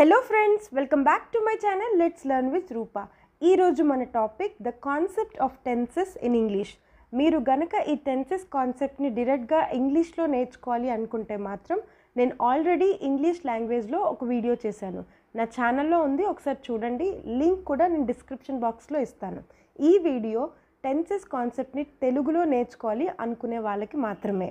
Hello friends, welcome back to my channel let's learn with Rupa. ఈరోజు మన topic the concept of tenses in English. మీరు గనక ఈ tenses కాన్సెప్ట్ని డైరెక్ట్గా ఇంగ్లీష్లో నేర్చుకోవాలి అనుకుంటే మాత్రం నేను ఆల్రెడీ ఇంగ్లీష్ లాంగ్వేజ్లో ఒక వీడియో చేశాను. నా ఛానల్లో ఉంది, ఒకసారి చూడండి. లింక్ కూడా నేను డిస్క్రిప్షన్ బాక్స్లో ఇస్తాను. ఈ వీడియో టెన్సెస్ కాన్సెప్ట్ని తెలుగులో నేర్చుకోవాలి అనుకునే వాళ్ళకి మాత్రమే.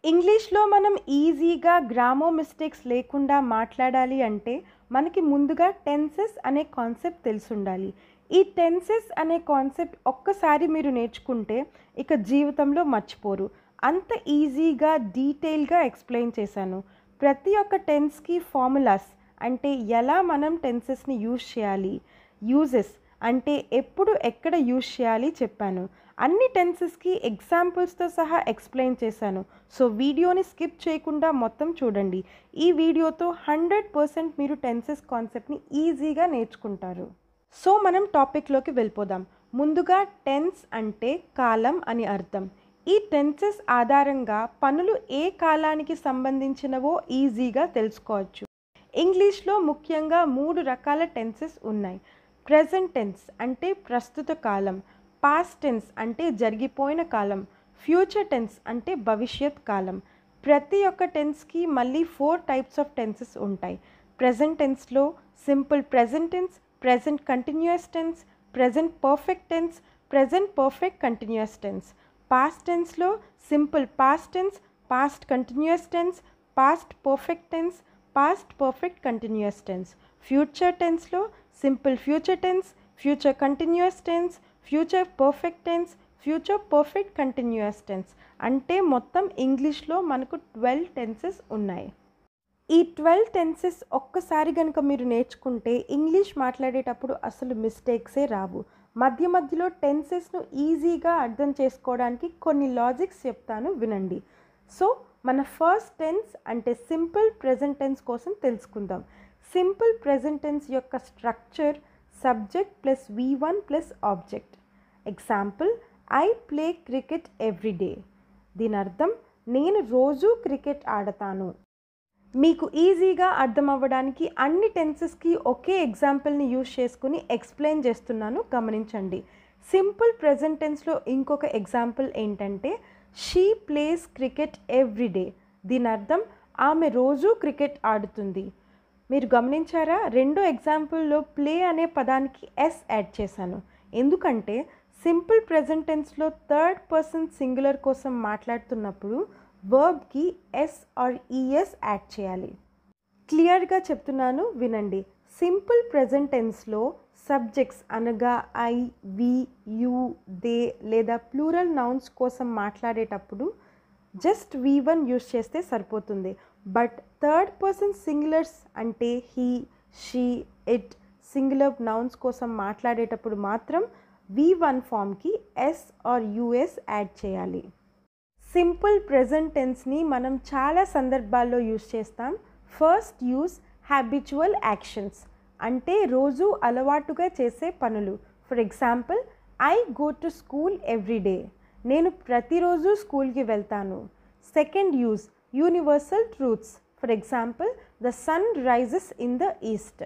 ఇంగ్లీష్లో మనం ఈజీగా గ్రామర్ మిస్టేక్స్ లేకుండా మాట్లాడాలి అంటే మనకి ముందుగా టెన్సెస్ అనే కాన్సెప్ట్ తెలిసి ఉండాలి. ఈ టెన్సెస్ అనే కాన్సెప్ట్ ఒక్కసారి మీరు నేర్చుకుంటే ఇక జీవితంలో మర్చిపోరు. అంత ఈజీగా డీటెయిల్గా ఎక్స్ప్లెయిన్ చేశాను. ప్రతి ఒక్క టెన్స్కి ఫార్ములాస్ అంటే ఎలా మనం టెన్సెస్ని యూజ్ చేయాలి, యూజెస్ అంటే ఎప్పుడు ఎక్కడ యూజ్ చేయాలి చెప్పాను. అన్ని టెన్సెస్కి ఎగ్జాంపుల్స్తో సహా ఎక్స్ప్లెయిన్ చేశాను. సో వీడియోని స్కిప్ చేయకుండా మొత్తం చూడండి. ఈ వీడియోతో 100% మీరు టెన్సెస్ కాన్సెప్ట్ని ఈజీగా నేర్చుకుంటారు. సో మనం టాపిక్లోకి వెళ్ళిపోదాం. ముందుగా టెన్స్ అంటే కాలం అని అర్థం. ఈ టెన్సెస్ ఆధారంగా పనులు ఏ కాలానికి సంబంధించినవో ఈజీగా తెలుసుకోవచ్చు. ఇంగ్లీష్లో ముఖ్యంగా 3 రకాల టెన్సెస్ ఉన్నాయి. ప్రెజెంట్ టెన్స్ అంటే ప్రస్తుత కాలం, పాస్ట్ టెన్స్ అంటే జరిగిపోయిన కాలం, ఫ్యూచర్ టెన్స్ అంటే భవిష్యత్ కాలం. ప్రతి ఒక్క టెన్స్కి మళ్ళీ 4 టైప్స్ ఆఫ్ టెన్సెస్ ఉంటాయి. ప్రెజెంట్ టెన్స్లో simple present tense, present continuous tense, present perfect tense, present perfect continuous tense. Past టెన్స్లో simple past tense, past continuous tense, past perfect tense, past perfect continuous tense. Future టెన్స్లో simple future tense, future continuous tense, future perfect tense, future perfect continuous tense. అంటే మొత్తం ఇంగ్లీష్లో మనకు 12 tenses ఉన్నాయి. ఈ 12 tenses ఒక్కసారి కనుక మీరు నేర్చుకుంటే ఇంగ్లీష్ మాట్లాడేటప్పుడు అసలు మిస్టేక్సే రావు. మధ్య మధ్యలో టెన్సెస్ను ఈజీగా అర్థం చేసుకోవడానికి కొన్ని లాజిక్స్ చెప్తాను, వినండి. సో మన ఫస్ట్ టెన్స్ అంటే సింపుల్ ప్రెజెంట్ టెన్స్ కోసం తెలుసుకుందాం. సింపుల్ ప్రెజెంట్ టెన్స్ యొక్క structure subject plus V1 plus object. Example, I play cricket every day. దీని అర్థం నేను రోజు క్రికెట్ ఆడతాను. మీకు ఈజీగా అర్థం అవ్వడానికి అన్ని టెన్సెస్కి ఒకే ఎగ్జాంపుల్ని యూజ్ చేసుకుని ఎక్స్ప్లెయిన్ చేస్తున్నాను, గమనించండి. సింపుల్ ప్రెజెంట్ టెన్స్లో ఇంకొక ఎగ్జాంపుల్ ఏంటంటే she place cricket every day. దీని అర్థం ఆమె రోజు క్రికెట్ ఆడుతుంది. మీరు గమనించారా, రెండో ఎగ్జాంపుల్లో ప్లే అనే పదానికి ఎస్ యాడ్ చేశాను. ఎందుకంటే సింపుల్ ప్రెజెంట్ టెన్స్లో థర్డ్ పర్సన్ సింగులర్ కోసం మాట్లాడుతున్నప్పుడు వర్బ్కి ఎస్ ఆర్ ఈఎస్ యాడ్ చేయాలి. క్లియర్గా చెప్తున్నాను, వినండి. సింపుల్ ప్రెజెంట్ టెన్స్లో సబ్జెక్ట్స్ అనగా ఐ, వి, యూ, దే లేదా ప్లూరల్ నౌన్స్ కోసం మాట్లాడేటప్పుడు జస్ట్ V1 యూజ్ చేస్తే సరిపోతుంది. బట్ థర్డ్ పర్సన్ సింగులర్స్ అంటే he, she, it singular nouns కోసం మాట్లాడేటప్పుడు మాత్రం V1 ఫామ్కి ఎస్ ఆర్ యూఎస్ యాడ్ చేయాలి. సింపుల్ ప్రెజెంట్ టెన్స్ని మనం చాలా సందర్భాల్లో యూజ్ చేస్తాం. ఫస్ట్ యూజ్ హ్యాబిచువల్ యాక్షన్స్ అంటే రోజు అలవాటుగా చేసే పనులు. For example, I go to school every day. నేను ప్రతిరోజు స్కూల్కి వెళ్తాను. Second use universal truths. For example, the sun rises in the east.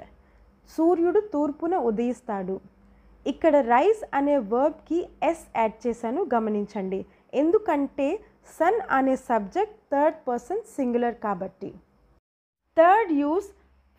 సూర్యుడు తూర్పున ఉదయిస్తాడు. ఇక్కడ రైజ్ అనే వర్బ్కి ఎస్ యాడ్ చేశాను, గమనించండి. ఎందుకంటే సన్ అనే సబ్జెక్ట్ థర్డ్ పర్సన్ సింగులర్ కాబట్టి. Third use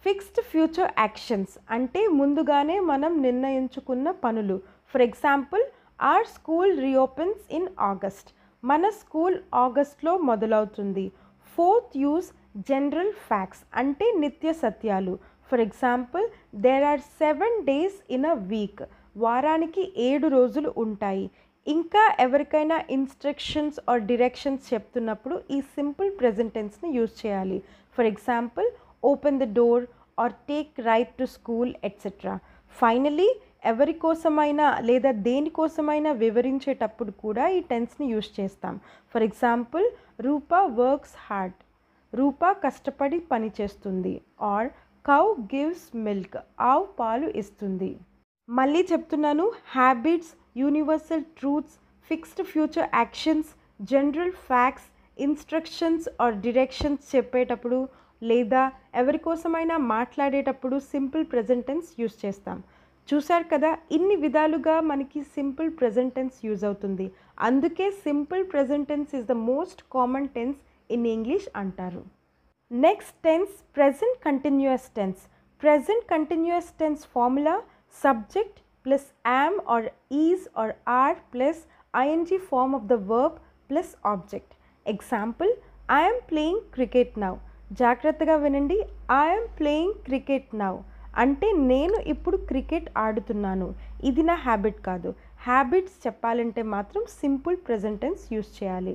fixed future actions అంటే ముందుగానే మనం నిర్ణయించుకున్న పనులు. For example, our school reopens in August. మన స్కూల్ ఆగస్ట్లో మొదలవుతుంది. ఫోర్త్ యూజ్ జనరల్ ఫ్యాక్ట్స్ అంటే నిత్య సత్యాలు. For example, there are 7 days in a week. వారానికి 7 రోజులు ఉంటాయి. ఇంకా ఎవరికైనా ఇన్స్ట్రక్షన్స్ ఆర్ డైరెక్షన్స్ చెప్తున్నప్పుడు ఈ సింపుల్ ప్రెజెంట్ టెన్స్ని యూజ్ చేయాలి. For example, open the door or take right to school etcetera. Finally, ఎవరి కోసమైనా లేదా దేనికోసమైనా వివరించేటప్పుడు కూడా ఈ టెన్స్ని యూజ్ చేస్తాం. For example, Rupa works hard. Rupa కష్టపడి పని చేస్తుంది. Or cow gives milk. ఆవు పాలు ఇస్తుంది. మళ్ళీ చెప్తున్నాను, habits, universal truths, fixed future actions, general facts, instructions or directions చెప్పేటప్పుడు లేదా ఎవరి కోసమైనా మాట్లాడేటప్పుడు సింపుల్ ప్రెజెంట్ టెన్స్ యూస్ చేస్తాం. చూశారు కదా, ఇన్ని విధాలుగా మనకి సింపుల్ ప్రెజెంట్ టెన్స్ యూజ్ అవుతుంది. అందుకే simple present tense is the most common tense in English అంటారు. Next tense present continuous tense. Present continuous tense formula subject plus am or is or are plus ing form of the verb plus object. Example, I am playing cricket now. జాగ్రత్తగా వినండి. I am playing cricket now అంటే నేను ఇప్పుడు cricket ఆడుతున్నాను. ఇది నా habit కాదు. Habits చెప్పాలంటే మాత్రం సింపుల్ ప్రెజెంట్ టెన్స్ యూస్ చేయాలి.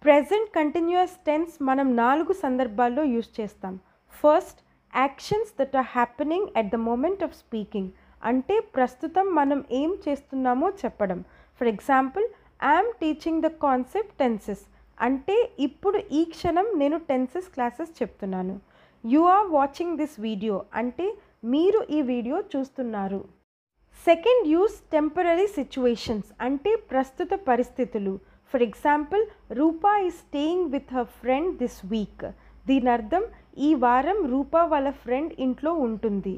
ప్రెజెంట్ కంటిన్యూయస్ టెన్స్ మనం 4 సందర్భాల్లో యూస్ చేస్తాం. First, actions that are happening at the moment of speaking అంటే ప్రస్తుతం మనం ఏం చేస్తున్నామో చెప్పడం. For example, I'm teaching the concept tenses అంటే ఇప్పుడు ఈ క్షణం నేను టెన్సెస్ క్లాసెస్ చెప్తున్నాను. You are watching this video అంటే మీరు ఈ వీడియో చూస్తున్నారు. సెకండ్ యూస్ టెంపరరీ సిచ్యువేషన్స్ అంటే ప్రస్తుత పరిస్థితులు. For example, Rupa is staying with her friend this week. దీని అర్థం ఈ వారం రూపా వాళ్ళ ఫ్రెండ్ ఇంట్లో ఉంటుంది.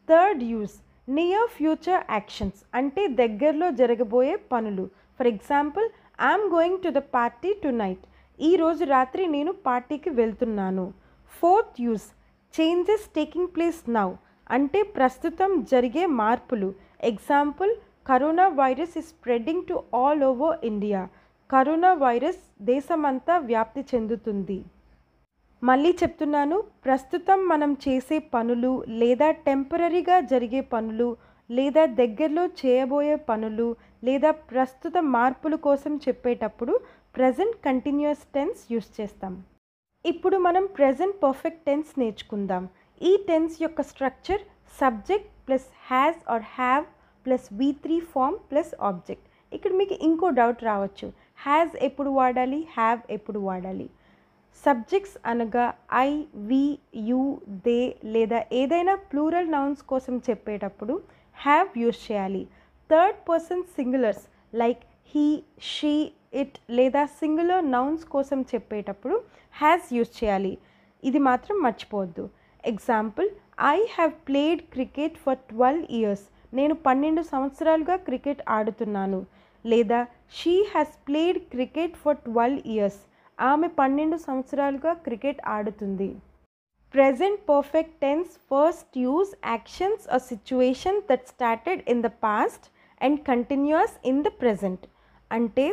Third use near future actions అంటే దగ్గరలో జరగబోయే పనులు. For example, I'm going to the party tonight. ఈరోజు రాత్రి నేను పార్టీకి వెళ్తున్నాను. Fourth use changes taking place now అంటే ప్రస్తుతం జరిగే మార్పులు. Example, corona virus is spreading to all over India. Corona virus దేశమంతా వ్యాప్తి చెందుతుంది. మళ్ళీ చెప్తున్నాను, ప్రస్తుతం మనం చేసే పనులు లేదా టెంపరరీగా జరిగే పనులు లేదా దగ్గరలో చేయబోయే పనులు లేదా ప్రస్తుత మార్పుల కోసం చెప్పేటప్పుడు ప్రెజెంట్ కంటిన్యూయస్ టెన్స్ యూస్ చేస్తాం. ఇప్పుడు మనం ప్రెజెంట్ పర్ఫెక్ట్ టెన్స్ నేర్చుకుందాం. ఈ టెన్స్ యొక్క structure subject plus has or have plus V3 form plus object. ఇక్కడ మీకు ఇంకో డౌట్ రావచ్చు, హ్యాస్ ఎప్పుడు వాడాలి, హ్యావ్ ఎప్పుడు వాడాలి? సబ్జెక్ట్స్ అనగా ఐ, వి, యు, దే లేదా ఏదైనా ప్లూరల్ నౌన్స్ కోసం చెప్పేటప్పుడు హ్యావ్ యూస్ చేయాలి. Third person singulars like he, she, it లేదా సింగులర్ నౌన్స్ కోసం చెప్పేటప్పుడు హ్యాస్ యూస్ చేయాలి. ఇది మాత్రం మర్చిపోవద్దు. Example, I have played cricket for 12 years. నేను 12 సంవత్సరాలుగా క్రికెట్ ఆడుతున్నాను. లేదా she has played cricket for 12 years. ఆమె 12 సంవత్సరాలుగా క్రికెట్ ఆడుతుంది. Present perfect tense first use actions or situation that started in the past and continues in the present అంటే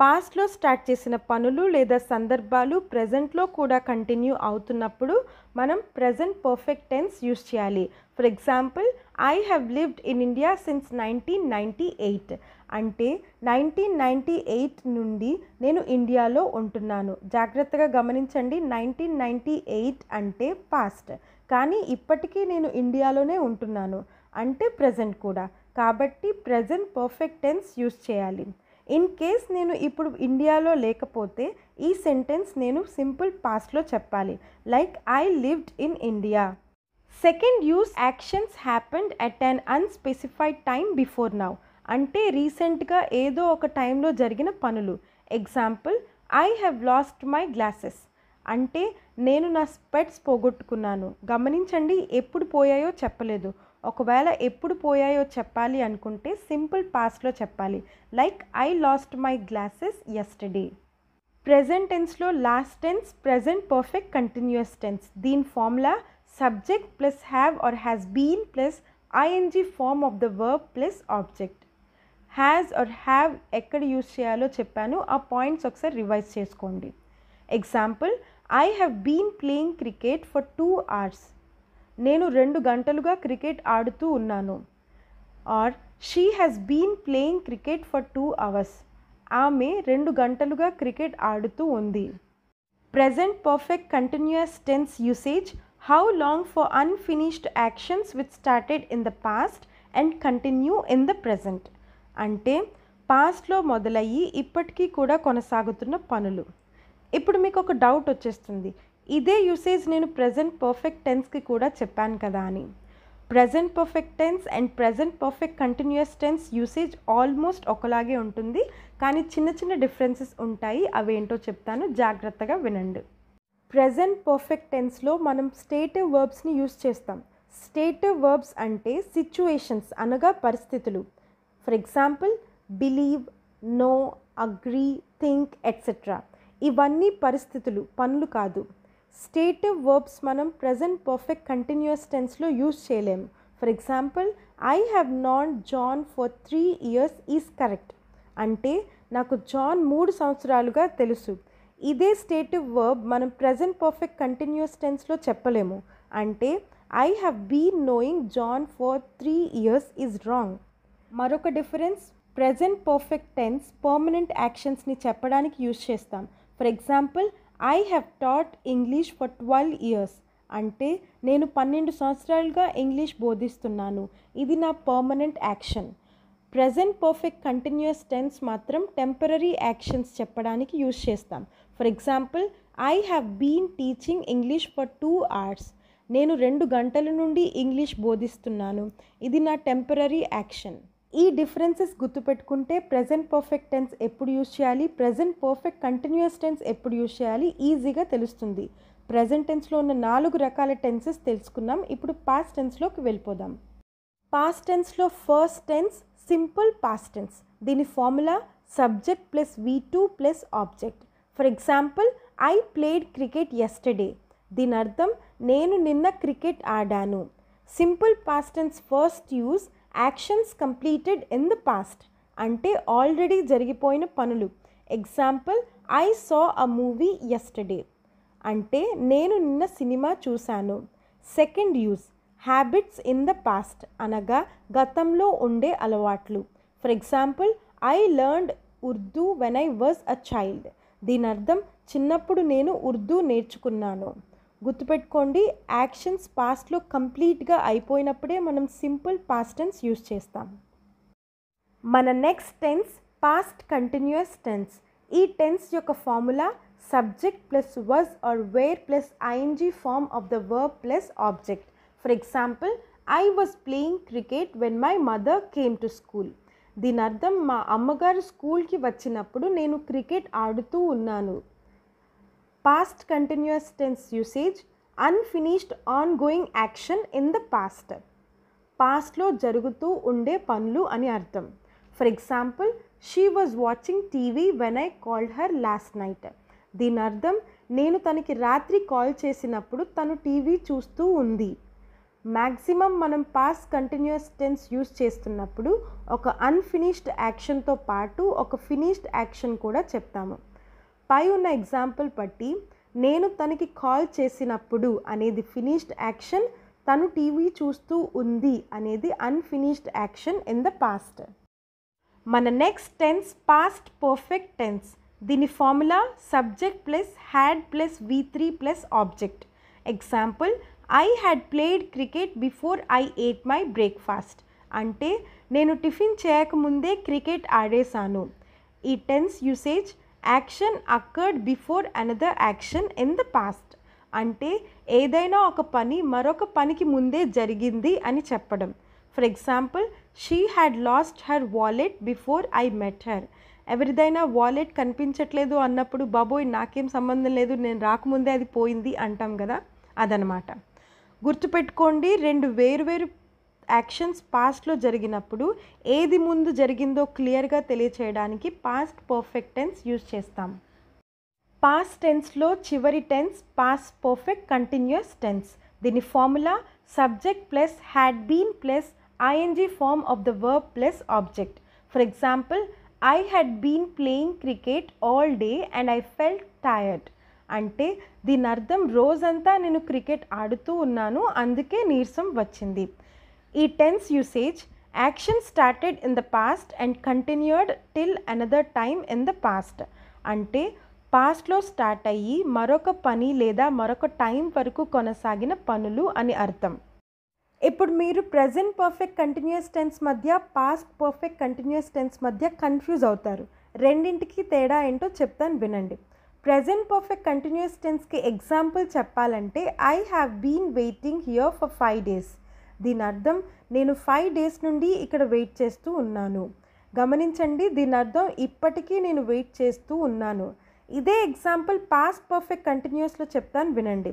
పాస్ట్లో start చేసిన పనులు లేదా సందర్భాలు ప్రెజెంట్లో కూడా కంటిన్యూ అవుతున్నప్పుడు మనం ప్రెజెంట్ పర్ఫెక్ట్ టెన్స్ యూస్ చేయాలి. For example, I have lived in India since 1998 అంటే 1998 నుండి నేను ఇండియాలో ఉంటున్నాను. జాగ్రత్తగా గమనించండి, 1998 అంటే పాస్ట్, కానీ ఇప్పటికీ నేను ఇండియాలోనే ఉంటున్నాను అంటే ప్రెజెంట్ కూడా. కాబట్టి ప్రెజెంట్ పర్ఫెక్ట్ టెన్స్ యూస్ చేయాలి. ఇన్ కేస్ నేను ఇప్పుడు ఇండియాలో లేకపోతే ఈ సెంటెన్స్ నేను సింపుల్ పాస్ట్లో చెప్పాలి, like I lived in India. Second use actions happened at an unspecified time before now అంటే రీసెంట్గా ఏదో ఒక టైంలో జరిగిన పనులు. Example, I have lost my glasses అంటే నేను నా స్పెట్స్ పోగొట్టుకున్నాను. గమనించండి, ఎప్పుడు పోయాయో చెప్పలేదు. ఒకవేళ ఎప్పుడు పోయాయో చెప్పాలి అనుకుంటే సింపుల్ పాస్ట్లో చెప్పాలి, like I lost my glasses yesterday. Present టెన్స్లో last tense present perfect continuous tense. దీని formula subject plus have or has been plus ing form of the verb plus object. Has or have ఎక్కడ use చేయాలో చెప్పాను, ఆ points ఒకసారి revise చేసుకోండి. Example, I have been playing cricket for 2 hours. నేను 2 గంటలుగా cricket ఆడుతూ ఉన్నాను. Or she has been playing cricket for 2 hours. ఆమె 2 గంటలుగా క్రికెట్ ఆడుతూ ఉంది. Present perfect continuous tense usage how long for unfinished actions which started in the past and continue in the present అంటే పాస్ట్లో మొదలయ్యి ఇప్పటికీ కూడా కొనసాగుతున్న పనులు. ఇప్పుడు మీకు ఒక డౌట్ వచ్చేస్తుంది, ఇదే యూసేజ్ నేను ప్రెజెంట్ పర్ఫెక్ట్ టెన్స్కి కూడా చెప్పాను కదా అని. Present perfect tense and present perfect continuous tense usage almost ఒకలాగే ఉంటుంది, కానీ చిన్న చిన్న డిఫరెన్సెస్ ఉంటాయి. అవేంటో చెప్తాను, జాగ్రత్తగా వినండి. ప్రెజెంట్ పర్ఫెక్ట్ టెన్స్లో మనం స్టేటివ్ వర్బ్స్ని యూస్ చేస్తాం. స్టేటివ్ వర్బ్స్ అంటే సిచ్యువేషన్స్ అనగా పరిస్థితులు. For example believe, know, agree, think etcetera. ఇవన్నీ పరిస్థితులు, పనులు కాదు. స్టేటివ్ వర్బ్స్ మనం ప్రెజెంట్ పర్ఫెక్ట్ కంటిన్యూస్ టెన్స్లో యూస్ చేయలేము. For example I have known John for 3 years is correct. అంటే నాకు జాన్ 3 సంవత్సరాలుగా తెలుసు. ఇదే స్టేటివ్ వర్బ్ మనం ప్రెజెంట్ పర్ఫెక్ట్ కంటిన్యూస్ టెన్స్లో చెప్పలేము. అంటే I have been knowing John for 3 years is wrong. మరొక difference, present perfect tense permanent యాక్షన్స్ని చెప్పడానికి యూజ్ చేస్తాం. For example I have taught English for 12 years. అంటే నేను 12 సంవత్సరాలుగా ఇంగ్లీష్ బోధిస్తున్నాను. ఇది నా permanent action. Present perfect continuous tense మాత్రం టెంపరరీ యాక్షన్స్ చెప్పడానికి యూజ్ చేస్తాం. For example I have been teaching English for 2 hours. నేను 2 గంటల నుండి ఇంగ్లీష్ బోధిస్తున్నాను. ఇది నా టెంపరరీ యాక్షన్. ఈ డిఫరెన్సెస్ గుర్తుపెట్టుకుంటే ప్రెజెంట్ పర్ఫెక్ట్ టెన్స్ ఎప్పుడు యూజ్ చేయాలి, ప్రెజెంట్ పర్ఫెక్ట్ కంటిన్యూస్ టెన్స్ ఎప్పుడు యూజ్ చేయాలి ఈజీగా తెలుస్తుంది. ప్రెజెంట్ టెన్స్లో ఉన్న 4 రకాల టెన్సెస్ తెలుసుకున్నాం. ఇప్పుడు పాస్ట్ టెన్స్లోకి వెళ్ళిపోదాం. పాస్ట్ టెన్స్లో first tense simple past tense. దీని formula subject plus V2 plus object. For example I played cricket yesterday. దీని అర్థం నేను నిన్న క్రికెట్ ఆడాను. Simple past tense first use actions completed in the past. అంటే ఆల్రెడీ జరిగిపోయిన పనులు. Example I saw a movie yesterday. అంటే నేను నిన్న సినిమా చూశాను. Second use habits in the past అనగా గతంలో ఉండే అలవాట్లు. For example I learned Urdu when I was a child. దీని అర్థం చిన్నప్పుడు నేను ఉర్దూ నేర్చుకున్నాను. గుర్తుపెట్టుకోండి, యాక్షన్స్ పాస్ట్లో కంప్లీట్గా అయిపోయినప్పుడే మనం సింపుల్ పాస్ట్ టెన్స్ యూజ్ చేస్తాం. మన next tense past continuous tense. ఈ టెన్స్ యొక్క formula subject plus was or were plus ING form of the verb plus object. For example I was playing cricket when my mother came to school. దీని అర్థం మా అమ్మగారు స్కూల్కి వచ్చినప్పుడు నేను cricket ఆడుతూ ఉన్నాను. Past continuous tense usage unfinished on going action in the past. పాస్ట్లో జరుగుతూ ఉండే పనులు అని అర్థం. For example she was watching TV when I called her last night. దీని అర్థం నేను తనకి రాత్రి కాల్ చేసినప్పుడు తను టీవీ చూస్తూ ఉంది. మ్యాక్సిమం మనం పాస్ట్ కంటిన్యూస్ టెన్స్ యూజ్ చేస్తున్నప్పుడు ఒక అన్ఫినిష్డ్ యాక్షన్తో పాటు ఒక ఫినిష్డ్ యాక్షన్ కూడా చెప్తాము. పై ఉన్న ఎగ్జాంపుల్ బట్టి నేను తనకి కాల్ చేసినప్పుడు అనేది ఫినిష్డ్ యాక్షన్, తను టీవీ చూస్తూ ఉంది అనేది unfinished action in the past. మన next tense past perfect tense. దీని formula subject plus had plus V3 plus object. Example I had played cricket before I ate my breakfast. అంటే నేను tiffin చేయకముందే cricket ఆడేశాను. ఈ tense usage action occurred before another action in the past. అంటే ఏదైనా ఒక పని మరొక పనికి ముందే జరిగింది అని చెప్పడం. For example she had lost her wallet before I met her. ఎవరిదైనా వాలెట్ కనిపించట్లేదు అన్నప్పుడు బాబోయ్ నాకేం సంబంధం లేదు, నేను రాకముందే అది పోయింది అంటాం కదా, అదనమాట. గుర్తుపెట్టుకోండి, 2 వేరువేరు యాక్షన్స్ పాస్ట్లో జరిగినప్పుడు ఏది ముందు జరిగిందో క్లియర్గా తెలియచేయడానికి పాస్ట్ పర్ఫెక్ట్ టెన్స్ యూజ్ చేస్తాం. పాస్ట్ టెన్స్లో చివరి tense past perfect continuous tense. దీని formula subject plus had been plus ING form of the verb plus object. For example I had been playing cricket all day and I felt tired. అంటే దీని అర్థం రోజంతా నేను cricket ఆడుతూ ఉన్నాను, అందుకే నీరసం వచ్చింది. ఈ tense usage action started in the past and continued till another time in the past. అంటే పాస్ట్లో స్టార్ట్ అయ్యి మరొక పని లేదా మరొక టైం వరకు కొనసాగిన పనులు అని అర్థం. ఇప్పుడు మీరు ప్రెజెంట్ పర్ఫెక్ట్ కంటిన్యూస్ టెన్స్ మధ్య పాస్ట్ పర్ఫెక్ట్ కంటిన్యూస్ టెన్స్ మధ్య కన్ఫ్యూజ్ అవుతారు. రెండింటికి తేడా ఏంటో చెప్తాను వినండి. ప్రెజెంట్ పర్ఫెక్ట్ కంటిన్యూస్ టెన్స్కి ఎగ్జాంపుల్ చెప్పాలంటే I have been waiting here for 5 days. దీని అర్థం నేను 5 days నుండి ఇక్కడ వెయిట్ చేస్తూ ఉన్నాను. గమనించండి, దీని అర్థం ఇప్పటికీ నేను వెయిట్ చేస్తూ ఉన్నాను. ఇదే ఎగ్జాంపుల్ పాస్ట్ పర్ఫెక్ట్ కంటిన్యూస్లో చెప్తాను వినండి.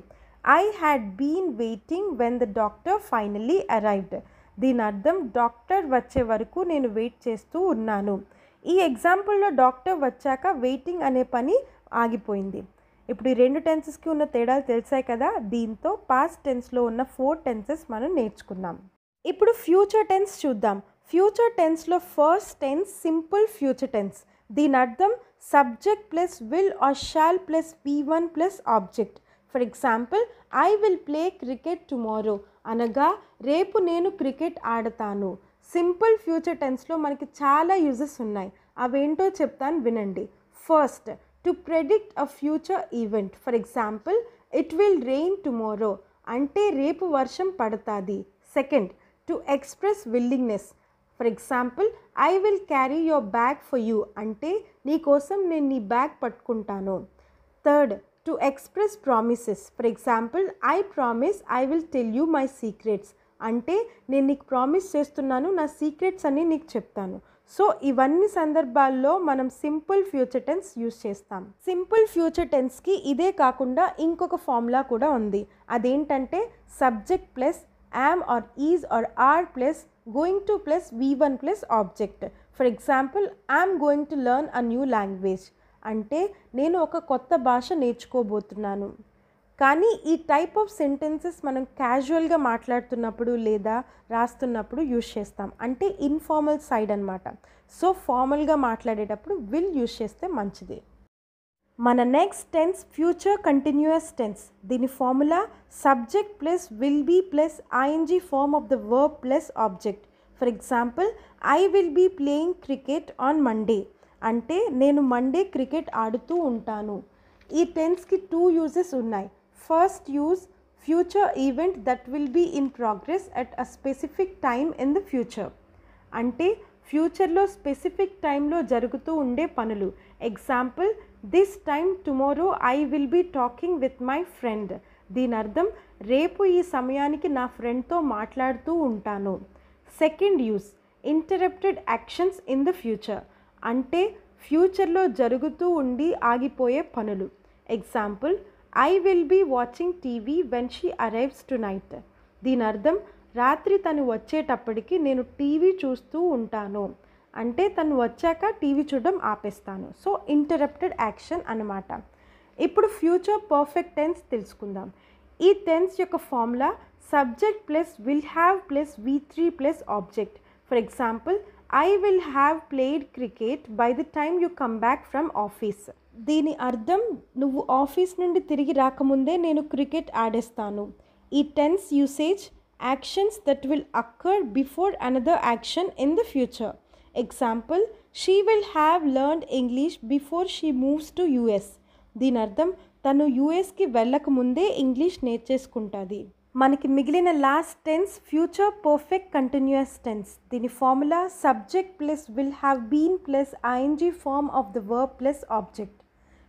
I had been waiting when the doctor finally arrived. దీని అర్థం డాక్టర్ వచ్చే వరకు నేను వెయిట్ చేస్తూ ఉన్నాను. ఈ ఎగ్జాంపుల్లో డాక్టర్ వచ్చాక వెయిటింగ్ అనే పని ఆగిపోయింది. ఇప్పుడు ఈ రెండు టెన్సెస్కి ఉన్న తేడాలు తెలిసాయి కదా. దీంతో పాస్ట్ టెన్స్లో ఉన్న 4 టెన్సెస్ మనం నేర్చుకున్నాం. ఇప్పుడు ఫ్యూచర్ టెన్స్ చూద్దాం. ఫ్యూచర్ టెన్స్లో first tense simple future tense. దీని అర్థం subject plus will or shall plus V1 plus object. For example I will play cricket tomorrow అనగా రేపు నేను క్రికెట్ ఆడతాను. సింపుల్ ఫ్యూచర్ టెన్స్లో మనకి చాలా యూజెస్ ఉన్నాయి. అవేంటో చెప్తాను వినండి. First, to predict a future event. For example it will rain tomorrow అంటే రేపు వర్షం పడుతుంది. Second, to express willingness. For example I will carry your bag for you అంటే నీ కోసం నేను నీ బ్యాగ్ పట్టుకుంటాను. Third, to express promises. For example I promise I will tell you my secrets అంటే నేను నీకు ప్రామిస్ చేస్తున్నాను, నా సీక్రెట్స్ అన్నీ నీకు చెప్తాను. సో ఇవన్నీ సందర్భాల్లో మనం సింపుల్ ఫ్యూచర్ టెన్స్ యూజ్ చేస్తాం. సింపుల్ ఫ్యూచర్ టెన్స్కి ఇదే కాకుండా ఇంకొక ఫార్ములా కూడా ఉంది. అదేంటంటే subject plus am or is or are plus going to plus V1 plus object. For example I'm going to learn a new language అంటే నేను ఒక కొత్త భాష నేర్చుకోబోతున్నాను. కానీ ఈ టైప్ ఆఫ్ సెంటెన్సెస్ మనం క్యాజువల్గా మాట్లాడుతున్నప్పుడు లేదా రాస్తున్నప్పుడు యూజ్ చేస్తాం. అంటే ఇన్ఫార్మల్ సైడ్ అనమాట. సో ఫార్మల్గా మాట్లాడేటప్పుడు విల్ యూజ్ చేస్తే మంచిది. మన next tense future continuous tense. దీని formula subject plus will be plus ING form of the verb plus object. For example I will be playing cricket on Monday అంటే నేను Monday cricket ఆడుతూ ఉంటాను. ఈ టెన్స్కి 2 యూజెస్ ఉన్నాయి. First use future event that will be in progress at a specific time in the future అంటే ఫ్యూచర్లో specific టైంలో జరుగుతూ ఉండే పనులు. Example this time tomorrow I will be talking with my friend. దీని అర్థం రేపు ఈ సమయానికి నా ఫ్రెండ్తో మాట్లాడుతూ ఉంటాను. Second use interrupted actions in the future అంటే ఫ్యూచర్లో జరుగుతూ ఉండి ఆగిపోయే పనులు. Example I will be watching TV when she arrives tonight. దీని అర్థం రాత్రి తను వచ్చేటప్పటికి నేను టీవీ చూస్తూ ఉంటాను అంటే తను వచ్చాక టీవీ చూడడం ఆపేస్తాను. సో ఇంటరప్టెడ్ యాక్షన్ అన్నమాట. ఇప్పుడు ఫ్యూచర్ పర్ఫెక్ట్ టెన్స్ తెలుసుకుందాం. ఈ టెన్స్ యొక్క formula subject plus will have plus V3 plus object. For example I will have played cricket by the time you come back from office. దీని అర్థం నువ్వు office నుండి తిరిగి రాకముందే నేను క్రికెట్ ఆడేస్తాను. ఈ tense usage actions that will occur before another action in the future. Example she will have learned English before she moves to US. దీని అర్థం తను యుఎస్కి వెళ్ళకముందే ఇంగ్లీష్ నేర్చేసుకుంటుంది. మనకి మిగిలిన last tense future perfect continuous tense. దీని formula subject plus will have been plus ING form of the verb plus object.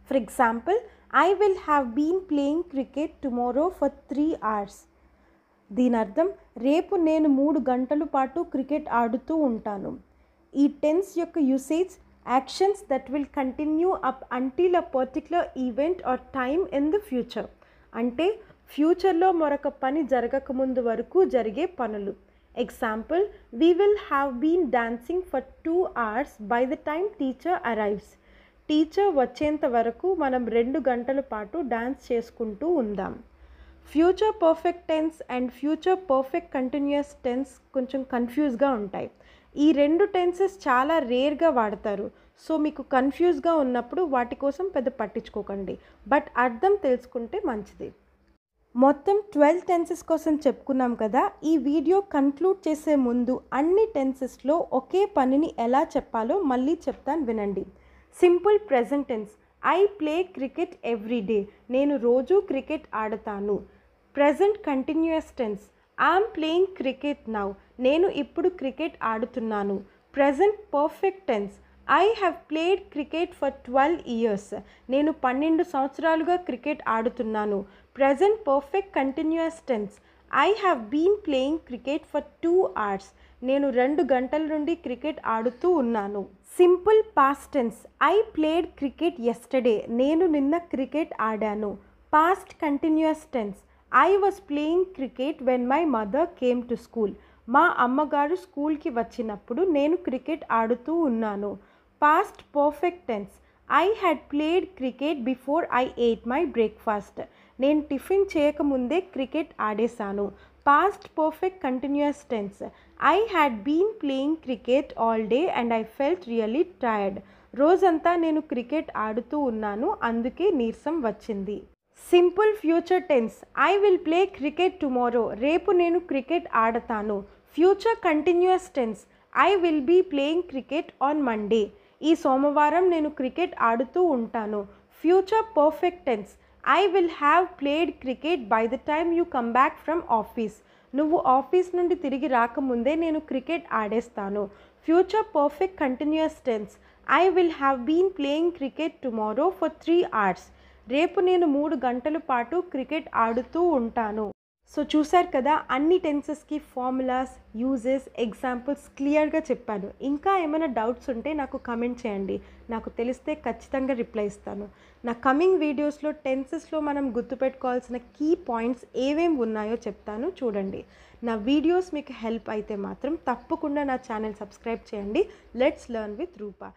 For example I will have been playing cricket tomorrow for 3 hours. దీని అర్థం రేపు నేను 3 గంటల పాటు cricket ఆడుతూ ఉంటాను. ఈ టెన్స్ యొక్క usage actions that will continue up until a particular event or time in the future అంటే ఫ్యూచర్లో మరొక పని జరగకముందు వరకు జరిగే పనులు. Example we will have been dancing for 2 hours by the time teacher arrives. Teacher వచ్చేంత వరకు మనం 2 గంటల పాటు డాన్స్ చేసుకుంటూ ఉందాం. Future perfect tense and future perfect continuous tense కొంచెం కన్ఫ్యూజ్గా ఉంటాయి. ఈ 2 టెన్సెస్ చాలా రేర్గా వాడతారు. సో మీకు కన్ఫ్యూజ్గా ఉన్నప్పుడు వాటి కోసం పెద్ద పట్టించుకోకండి, బట్ అర్థం తెలుసుకుంటే మంచిది. మొత్తం 12 టెన్సెస్ కోసం చెప్పుకున్నాం కదా. ఈ వీడియో కన్క్లూడ్ చేసే ముందు అన్ని టెన్సెస్లో ఒకే పనిని ఎలా చెప్పాలో మళ్ళీ చెప్తాను వినండి. Simple present tense I play cricket every day. నేను రోజు క్రికెట్ ఆడతాను. Present continuous tense I'm playing cricket now. నేను ఇప్పుడు క్రికెట్ ఆడుతున్నాను. Present perfect tense I have played cricket for 12 years. నేను 12 సంవత్సరాలుగా క్రికెట్ ఆడుతున్నాను. Present perfect continuous tense I have been playing cricket for 2 hours. నేను 2 గంటల నుండి క్రికెట్ ఆడుతూ ఉన్నాను. Simple past tense, I played cricket yesterday. నేను నిన్న క్రికెట్ ఆడాను. Past continuous tense, I was playing cricket when my mother came to school. మా అమ్మగారు స్కూల్కి వచ్చినప్పుడు నేను క్రికెట్ ఆడుతూ ఉన్నాను. Past perfect tense, I had played cricket before I ate my breakfast. నేను టిఫిన్ చేయకముందే క్రికెట్ ఆడేశాను. Past perfect continuous tense, I had been playing cricket all day and I felt really tired. రోజంతా నేను cricket ఆడుతూ ఉన్నాను, అందుకే నీరసం వచ్చింది. Simple future tense, I will play cricket tomorrow. రేపు నేను క్రికెట్ ఆడతాను. Future continuous tense, I will be playing cricket on Monday. ఈ సోమవారం నేను క్రికెట్ ఆడుతూ ఉంటాను. Future perfect tense, I will have played cricket by the time you come back from office. నువ్వు office నుండి తిరిగి రాకముందే నేను క్రికెట్ ఆడేస్తాను. Future perfect continuous tense, I will have been playing cricket tomorrow for 3 hours. రేపు నేను 3 గంటల పాటు క్రికెట్ ఆడుతూ ఉంటాను. సో చూశారు కదా, అన్ని టెన్సెస్కి ఫార్ములాస్, యూజెస్, ఎగ్జాంపుల్స్ క్లియర్గా చెప్పాను. ఇంకా ఏమైనా డౌట్స్ ఉంటే నాకు కమెంట్ చేయండి. నాకు తెలిస్తే ఖచ్చితంగా రిప్లై ఇస్తాను. నా కమింగ్ వీడియోస్లో టెన్సెస్లో మనం గుర్తుపెట్టుకోవాల్సిన కీ పాయింట్స్ ఏమేమి ఉన్నాయో చెప్తాను, చూడండి. నా వీడియోస్ మీకు హెల్ప్ అయితే మాత్రం తప్పకుండా నా ఛానల్ సబ్స్క్రైబ్ చేయండి. Let's learn with Roopa.